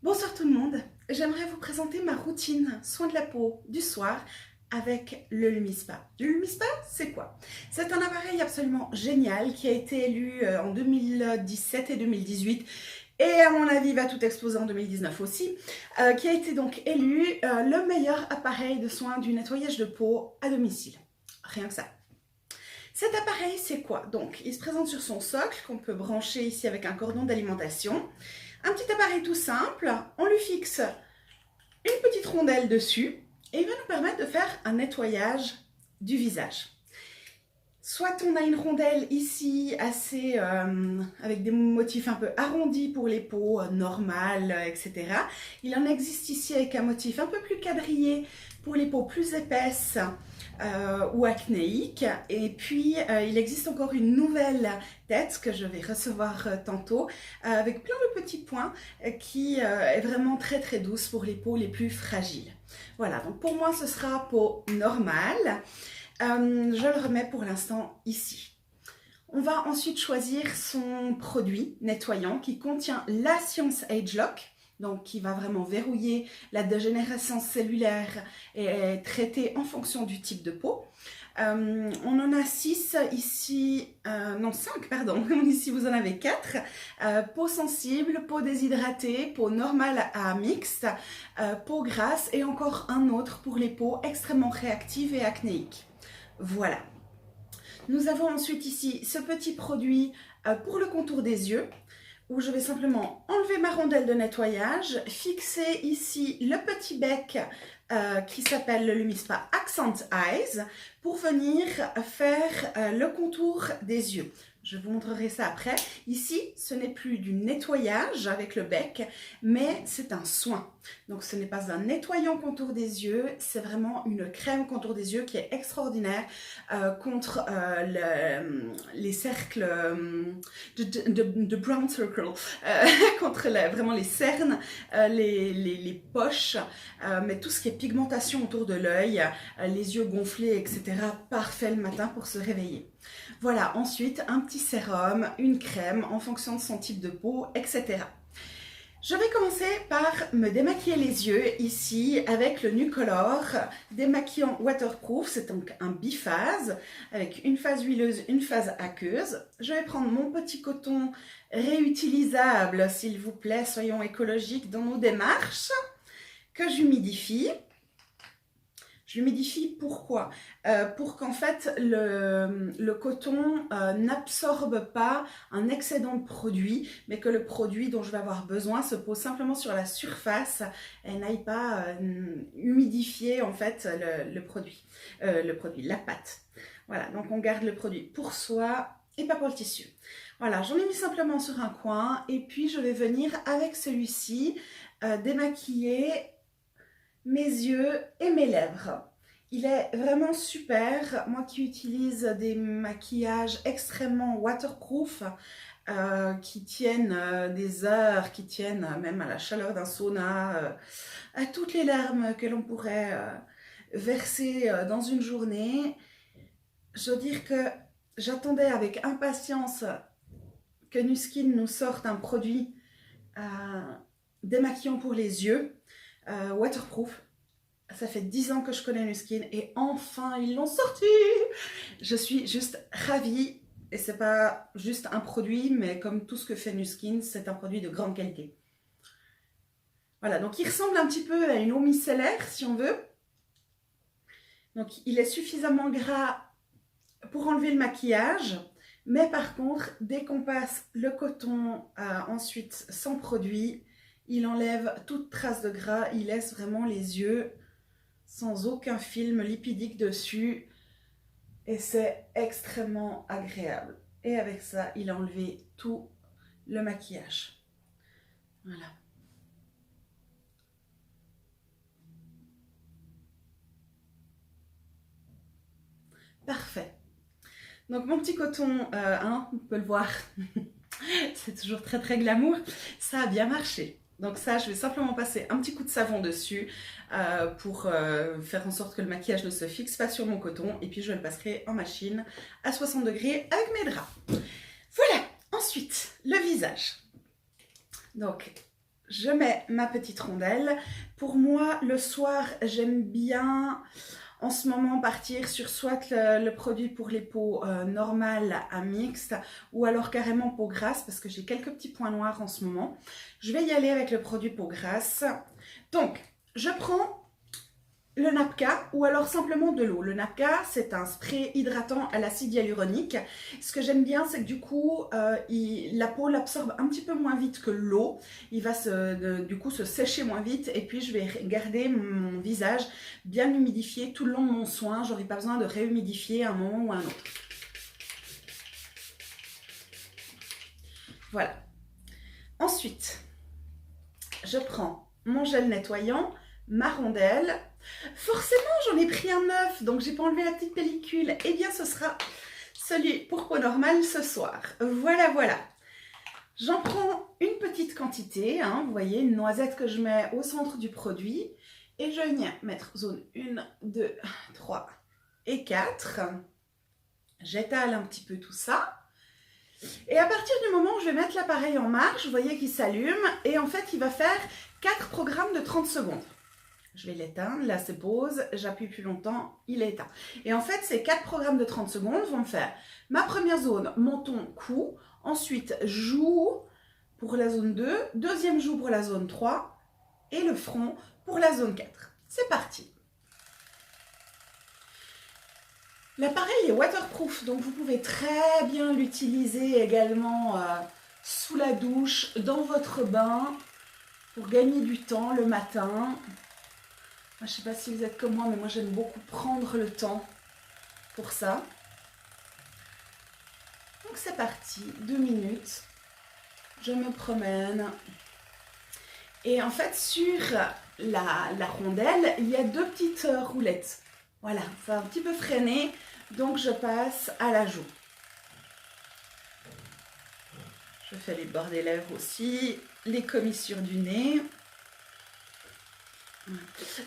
Bonsoir tout le monde, j'aimerais vous présenter ma routine soin de la peau du soir avec le Lumispa. Le Lumispa, c'est quoi? C'est un appareil absolument génial qui a été élu en 2017 et 2018 et à mon avis va tout exploser en 2019 aussi, qui a été donc élu le meilleur appareil de soin du nettoyage de peau à domicile. Rien que ça. Cet appareil, c'est quoi? Donc, il se présente sur son socle qu'on peut brancher ici avec un cordon d'alimentation. Un petit appareil tout simple, on lui fixe une petite rondelle dessus et il va nous permettre de faire un nettoyage du visage. Soit on a une rondelle ici assez avec des motifs un peu arrondis pour les peaux normales, etc. Il en existe ici avec un motif un peu plus quadrillé pour les peaux plus épaisses ou acnéiques. Et puis il existe encore une nouvelle tête que je vais recevoir tantôt avec plein de petits points qui est vraiment très très douce pour les peaux les plus fragiles. Voilà, donc pour moi ce sera peau normale. Je le remets pour l'instant ici. On va ensuite choisir son produit nettoyant qui contient la Science Age Lock, donc qui va vraiment verrouiller la dégénérescence cellulaire et traiter en fonction du type de peau. On en a 6 ici, non 5 pardon, ici vous en avez 4. Peau sensible, peau déshydratée, peau normale à mixte, peau grasse et encore un autre pour les peaux extrêmement réactives et acnéiques. Voilà. Nous avons ensuite ici ce petit produit pour le contour des yeux où je vais simplement enlever ma rondelle de nettoyage, fixer ici le petit bec qui s'appelle le Lumispa Accent Eyes pour venir faire le contour des yeux. Je vous montrerai ça après. Ici, ce n'est plus du nettoyage avec le bec, mais c'est un soin. Donc, ce n'est pas un nettoyant contour des yeux, c'est vraiment une crème contour des yeux qui est extraordinaire contre les cercles de brown circle, contre vraiment les cernes, les poches, mais tout ce qui est pigmentation autour de l'œil, les yeux gonflés, etc. Parfait le matin pour se réveiller. Voilà, ensuite un petit sérum, une crème en fonction de son type de peau, etc. Je vais commencer par me démaquiller les yeux ici avec le Nucolor démaquillant waterproof. C'est donc un biphase avec une phase huileuse, une phase aqueuse. Je vais prendre mon petit coton réutilisable, s'il vous plaît, soyons écologiques dans nos démarches, que j'humidifie. J'humidifie pourquoi? Pour qu'en fait le coton n'absorbe pas un excédent de produit, mais que le produit dont je vais avoir besoin se pose simplement sur la surface et n'aille pas humidifier en fait le produit, la pâte. Voilà, donc on garde le produit pour soi et pas pour le tissu. Voilà, j'en ai mis simplement sur un coin et puis je vais venir avec celui-ci démaquiller mes yeux et mes lèvres. Il est vraiment super. Moi qui utilise des maquillages extrêmement waterproof, qui tiennent des heures, qui tiennent même à la chaleur d'un sauna, à toutes les larmes que l'on pourrait verser dans une journée. Je veux dire que j'attendais avec impatience que Nu Skin nous sorte un produit démaquillant pour les yeux, waterproof. Ça fait 10 ans que je connais Nu Skin et enfin ils l'ont sorti. Je suis juste ravie et c'est pas juste un produit, mais comme tout ce que fait Nu Skin, c'est un produit de grande qualité. Voilà, donc il ressemble un petit peu à une eau micellaire si on veut. Donc il est suffisamment gras pour enlever le maquillage, mais par contre, dès qu'on passe le coton ensuite sans produit, il enlève toute trace de gras, il laisse vraiment les yeux sans aucun film lipidique dessus et c'est extrêmement agréable. Et avec ça, il a enlevé tout le maquillage. Voilà. Parfait. Donc mon petit coton, on peut le voir, c'est toujours très très glamour, ça a bien marché. Donc ça, je vais simplement passer un petit coup de savon dessus pour faire en sorte que le maquillage ne se fixe pas sur mon coton. Et puis je le passerai en machine à 60 degrés avec mes draps. Voilà, ensuite, le visage. Donc, je mets ma petite rondelle. Pour moi, le soir, j'aime bien en ce moment partir sur soit le produit pour les peaux normales à mixte ou alors carrément peau grasse parce que j'ai quelques petits points noirs en ce moment. Je vais y aller avec le produit peau grasse. Donc, je prends le Napka ou alors simplement de l'eau. Le Napka, c'est un spray hydratant à l'acide hyaluronique. Ce que j'aime bien, c'est que du coup, la peau l'absorbe un petit peu moins vite que l'eau. Il va du coup se sécher moins vite et puis je vais garder mon visage bien humidifié tout le long de mon soin. J'aurai pas besoin de réhumidifier à un moment ou à un autre. Voilà. Ensuite, je prends mon gel nettoyant, ma rondelle. Forcément, j'en ai pris un neuf, donc j'ai pas enlevé la petite pellicule. Eh bien, ce sera celui pour peau normale ce soir. Voilà, voilà. J'en prends une petite quantité, hein, vous voyez, une noisette que je mets au centre du produit. Et je viens mettre zone 1, 2, 3 et 4. J'étale un petit peu tout ça. Et à partir du moment où je vais mettre l'appareil en marche, vous voyez qu'il s'allume. Et en fait, il va faire 4 programmes de 30 secondes. Je vais l'éteindre, là c'est pause, j'appuie plus longtemps, il est éteint. Et en fait, ces 4 programmes de 30 secondes vont me faire ma première zone, menton, cou, ensuite joue pour la zone 2, deuxième joue pour la zone 3 et le front pour la zone 4. C'est parti. L'appareil est waterproof, donc vous pouvez très bien l'utiliser également sous la douche, dans votre bain, pour gagner du temps le matin. Je ne sais pas si vous êtes comme moi, mais moi j'aime beaucoup prendre le temps pour ça. Donc c'est parti, 2 minutes. Je me promène. Et en fait, sur la rondelle, il y a 2 petites roulettes. Voilà, ça va un petit peu freiner, donc je passe à la joue. Je fais les bords des lèvres aussi, les commissures du nez.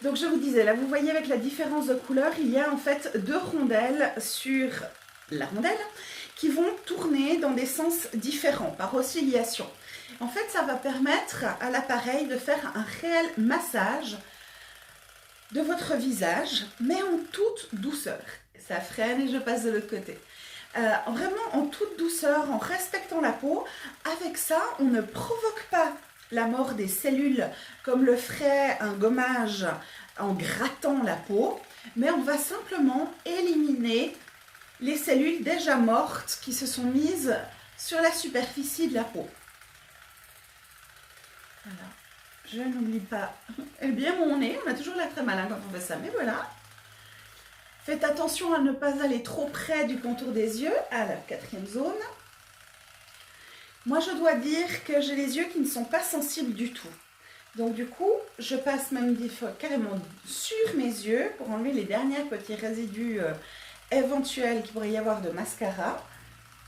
Donc je vous disais, là vous voyez avec la différence de couleur, il y a en fait 2 rondelles sur la rondelle qui vont tourner dans des sens différents, par oscillation. En fait, ça va permettre à l'appareil de faire un réel massage de votre visage, mais en toute douceur. Ça freine et je passe de l'autre côté. Vraiment en toute douceur, en respectant la peau. Avec ça, on ne provoque pas la mort des cellules comme le ferait un gommage en grattant la peau, mais on va simplement éliminer les cellules déjà mortes qui se sont mises sur la superficie de la peau. Voilà. Je n'oublie pas bien mon nez, on a toujours l'air très malin quand on fait ça, mais voilà. Faites attention à ne pas aller trop près du contour des yeux. Alors, 4e zone. Moi, je dois dire que j'ai les yeux qui ne sont pas sensibles du tout. Donc, du coup, je passe même des fois carrément sur mes yeux pour enlever les derniers petits résidus éventuels qu'il pourrait y avoir de mascara.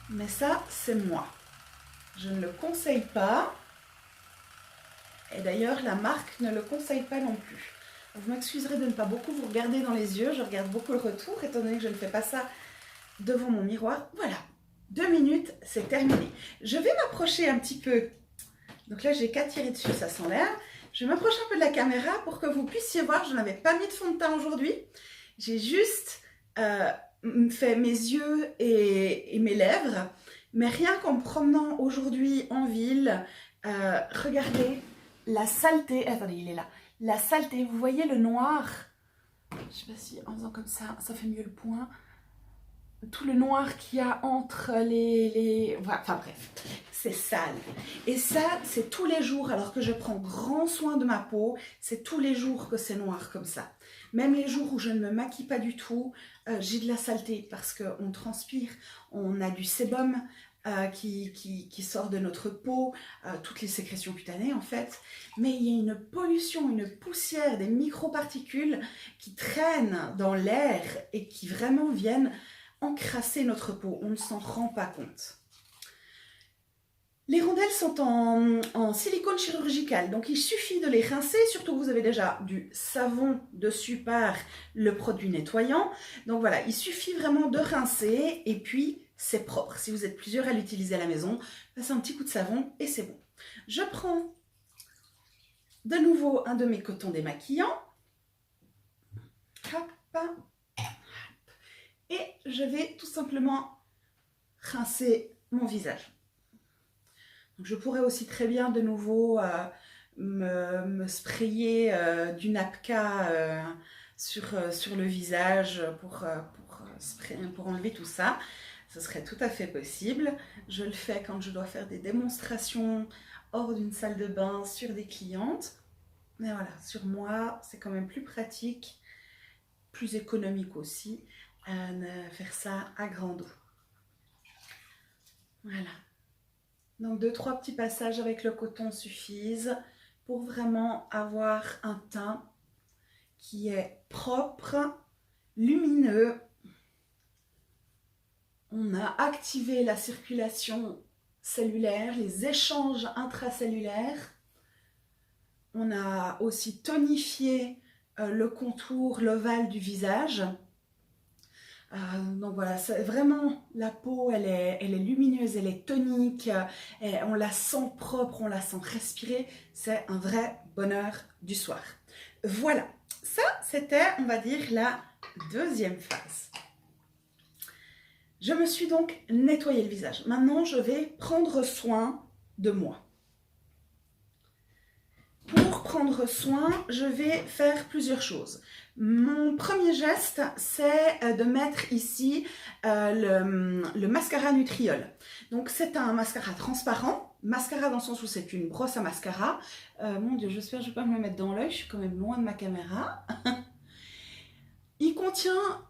Mais ça, c'est moi. Je ne le conseille pas. Et d'ailleurs, la marque ne le conseille pas non plus. Vous m'excuserez de ne pas beaucoup vous regarder dans les yeux. Je regarde beaucoup le retour, étant donné que je ne fais pas ça devant mon miroir. Voilà. 2 minutes, c'est terminé. Je vais m'approcher un petit peu. Donc là, j'ai qu'à tirer dessus, ça s'enlève. Je vais m'approcher un peu de la caméra pour que vous puissiez voir. Je n'avais pas mis de fond de teint aujourd'hui. J'ai juste fait mes yeux et mes lèvres. Mais rien qu'en me promenant aujourd'hui en ville, regardez la saleté. Attendez, il est là. La saleté, vous voyez le noir? Je ne sais pas si en faisant comme ça fait mieux le point. Tout le noir qu'il y a entre les... Enfin bref, c'est sale. Et ça, c'est tous les jours, alors que je prends grand soin de ma peau, c'est tous les jours que c'est noir comme ça. Même les jours où je ne me maquille pas du tout, j'ai de la saleté parce qu'on transpire, on a du sébum qui sort de notre peau, toutes les sécrétions cutanées en fait. Mais il y a une pollution, une poussière, des microparticules qui traînent dans l'air et qui vraiment viennent encrasser notre peau, on ne s'en rend pas compte. Les rondelles sont en silicone chirurgical, donc il suffit de les rincer, surtout que vous avez déjà du savon dessus par le produit nettoyant. Donc voilà, il suffit vraiment de rincer et puis c'est propre. Si vous êtes plusieurs à l'utiliser à la maison, passez un petit coup de savon et c'est bon. Je prends de nouveau un demi-coton démaquillant. Hop. Et je vais tout simplement rincer mon visage. Donc, je pourrais aussi très bien de nouveau me sprayer du Napka sur le visage pour enlever tout ça. Ce serait tout à fait possible. Je le fais quand je dois faire des démonstrations hors d'une salle de bain sur des clientes. Mais voilà, sur moi, c'est quand même plus pratique, plus économique aussi, de faire ça à grande eau. Voilà. Donc 2-3 petits passages avec le coton suffisent pour vraiment avoir un teint qui est propre, lumineux. On a activé la circulation cellulaire, les échanges intracellulaires. On a aussi tonifié le contour, l'ovale du visage. Donc voilà, vraiment la peau, elle est lumineuse, elle est tonique, on la sent propre, on la sent respirer. C'est un vrai bonheur du soir. Voilà, ça c'était, on va dire, la deuxième phase. Je me suis donc nettoyé le visage. Maintenant, je vais prendre soin de moi. Pour prendre soin, je vais faire plusieurs choses. Mon premier geste, c'est de mettre ici le mascara Nutriol. Donc c'est un mascara transparent, mascara dans le sens où c'est une brosse à mascara. Mon Dieu, j'espère que je ne vais pas me le mettre dans l'œil, je suis quand même loin de ma caméra. Il contient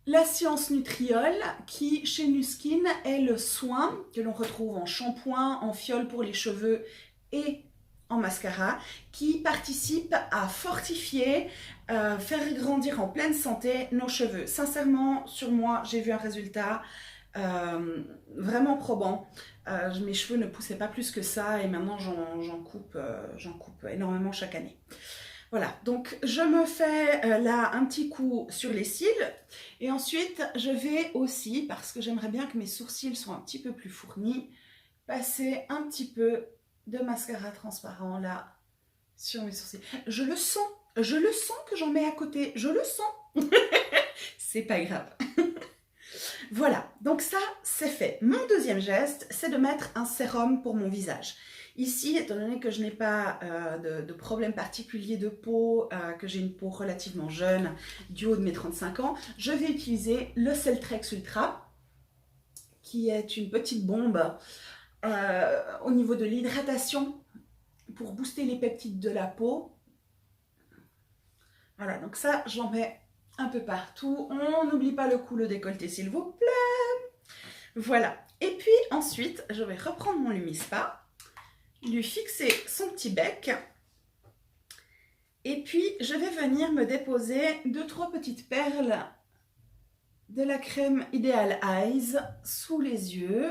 la Science Nutriol qui, chez Nuskin, est le soin que l'on retrouve en shampoing, en fiole pour les cheveux et en mascara, qui participe à fortifier, faire grandir en pleine santé nos cheveux. Sincèrement, sur moi, j'ai vu un résultat vraiment probant. Mes cheveux ne poussaient pas plus que ça et maintenant j'en coupe énormément chaque année. Voilà, donc je me fais là un petit coup sur les cils et ensuite je vais aussi, parce que j'aimerais bien que mes sourcils soient un petit peu plus fournis, passer un petit peu de mascara transparent là sur mes sourcils. Je le sens que j'en mets à côté, je le sens. C'est pas grave. Voilà, donc ça c'est fait. Mon deuxième geste, c'est de mettre un sérum pour mon visage. Ici, étant donné que je n'ai pas de problème particulier de peau, que j'ai une peau relativement jeune, du haut de mes 35 ans, je vais utiliser le Celtrex Ultra, qui est une petite bombe au niveau de l'hydratation pour booster les peptides de la peau. Voilà, donc ça, j'en mets un peu partout. On n'oublie pas le cou, le décolleté, s'il vous plaît. Voilà. Et puis ensuite, je vais reprendre mon Lumispa, lui fixer son petit bec. Et puis, je vais venir me déposer 2-3 petites perles de la crème Ideal Eyes sous les yeux,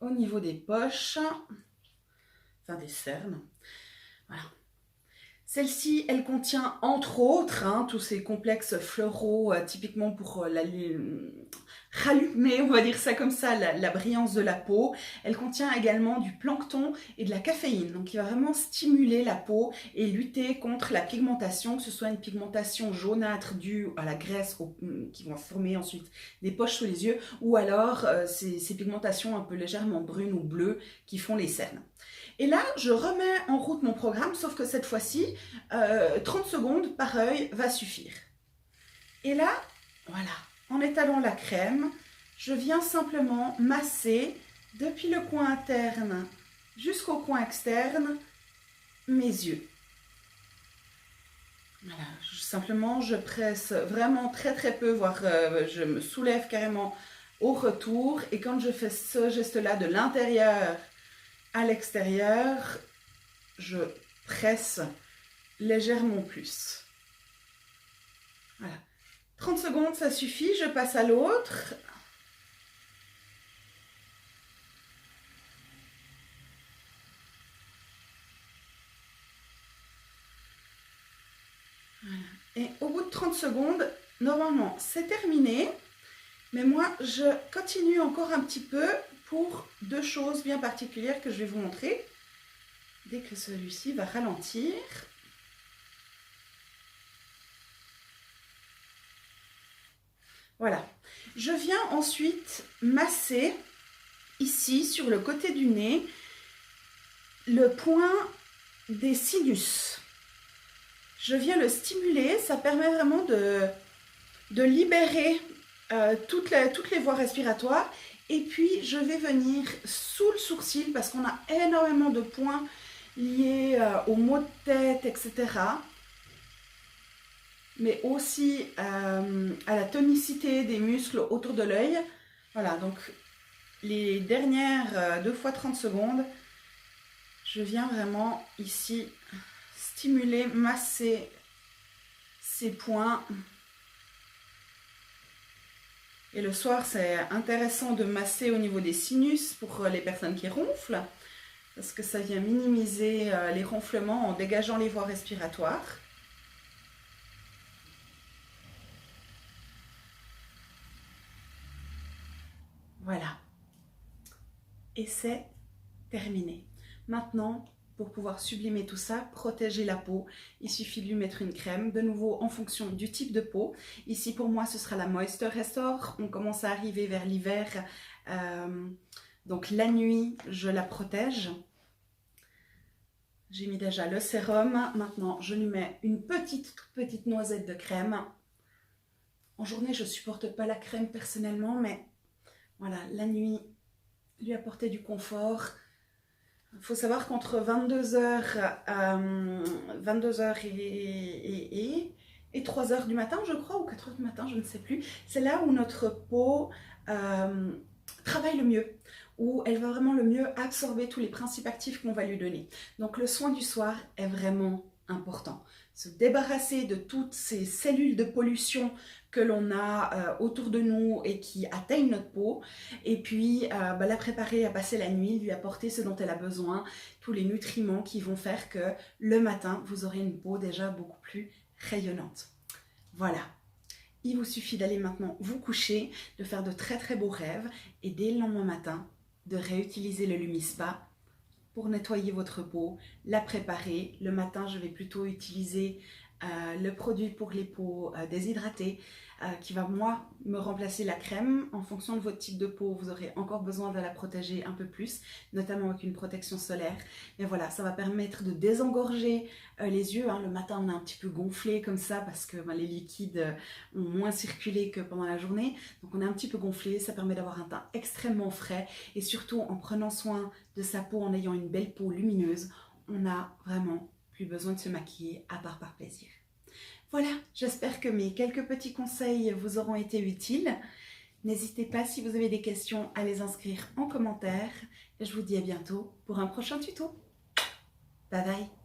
au niveau des poches, enfin des cernes. Voilà. Celle-ci, elle contient entre autres tous ces complexes floraux, typiquement pour rallumer, on va dire ça comme ça, la brillance de la peau. Elle contient également du plancton et de la caféine, donc il va vraiment stimuler la peau et lutter contre la pigmentation, que ce soit une pigmentation jaunâtre due à la graisse qui vont former ensuite des poches sous les yeux, ou alors ces pigmentations un peu légèrement brunes ou bleues qui font les cernes. Et là, je remets en route mon programme, sauf que cette fois-ci, 30 secondes par œil va suffire. Et là, voilà, en étalant la crème, je viens simplement masser depuis le coin interne jusqu'au coin externe mes yeux. Voilà, simplement je presse vraiment très très peu, voire je me soulève carrément au retour. Et quand je fais ce geste-là de l'intérieur à l'extérieur, je presse légèrement plus. Voilà. 30 secondes, ça suffit, je passe à l'autre. Voilà. Et au bout de 30 secondes, normalement, c'est terminé. Mais moi, je continue encore un petit peu pour 2 choses bien particulières que je vais vous montrer. dès que celui-ci va ralentir. Voilà. Je viens ensuite masser ici sur le côté du nez le point des sinus. Je viens le stimuler, ça permet vraiment de libérer toutes les voies respiratoires. Et puis je vais venir sous le sourcil parce qu'on a énormément de points liés aux maux de tête, etc. Mais aussi à la tonicité des muscles autour de l'œil. Voilà, donc les dernières 2 fois 30 secondes, je viens vraiment ici stimuler, masser ces points. Et le soir, c'est intéressant de masser au niveau des sinus pour les personnes qui ronflent, parce que ça vient minimiser les ronflements en dégageant les voies respiratoires. Voilà. Et c'est terminé. Maintenant, pour pouvoir sublimer tout ça, protéger la peau, il suffit de lui mettre une crème, de nouveau en fonction du type de peau. Ici pour moi ce sera la Moisture Restore, on commence à arriver vers l'hiver, donc la nuit je la protège. J'ai mis déjà le sérum, maintenant je lui mets une toute petite noisette de crème. En journée je ne supporte pas la crème personnellement, mais voilà, la nuit lui apporter du confort. Il faut savoir qu'entre 22h et 3h du matin, je crois, ou 4h du matin, je ne sais plus, c'est là où notre peau travaille le mieux, où elle va vraiment le mieux absorber tous les principes actifs qu'on va lui donner. Donc le soin du soir est vraiment important. Se débarrasser de toutes ces cellules de pollution que l'on a autour de nous et qui atteignent notre peau, et puis la préparer à passer la nuit, lui apporter ce dont elle a besoin, tous les nutriments qui vont faire que le matin, vous aurez une peau déjà beaucoup plus rayonnante. Voilà. Il vous suffit d'aller maintenant vous coucher, de faire de très beaux rêves, et dès le lendemain matin, de réutiliser le Lumispa pour nettoyer votre peau, la préparer. Le matin, je vais plutôt utiliser le produit pour les peaux déshydratées qui va, moi, me remplacer la crème. En fonction de votre type de peau, vous aurez encore besoin de la protéger un peu plus, notamment avec une protection solaire. Mais voilà, ça va permettre de désengorger les yeux. Le matin, on est un petit peu gonflé comme ça parce que les liquides ont moins circulé que pendant la journée. Donc on est un petit peu gonflé, ça permet d'avoir un teint extrêmement frais. Et surtout, en prenant soin de sa peau, en ayant une belle peau lumineuse, on n'a vraiment plus besoin de se maquiller à part par plaisir. Voilà, j'espère que mes quelques petits conseils vous auront été utiles. N'hésitez pas, si vous avez des questions, à les inscrire en commentaire. Et je vous dis à bientôt pour un prochain tuto. Bye bye.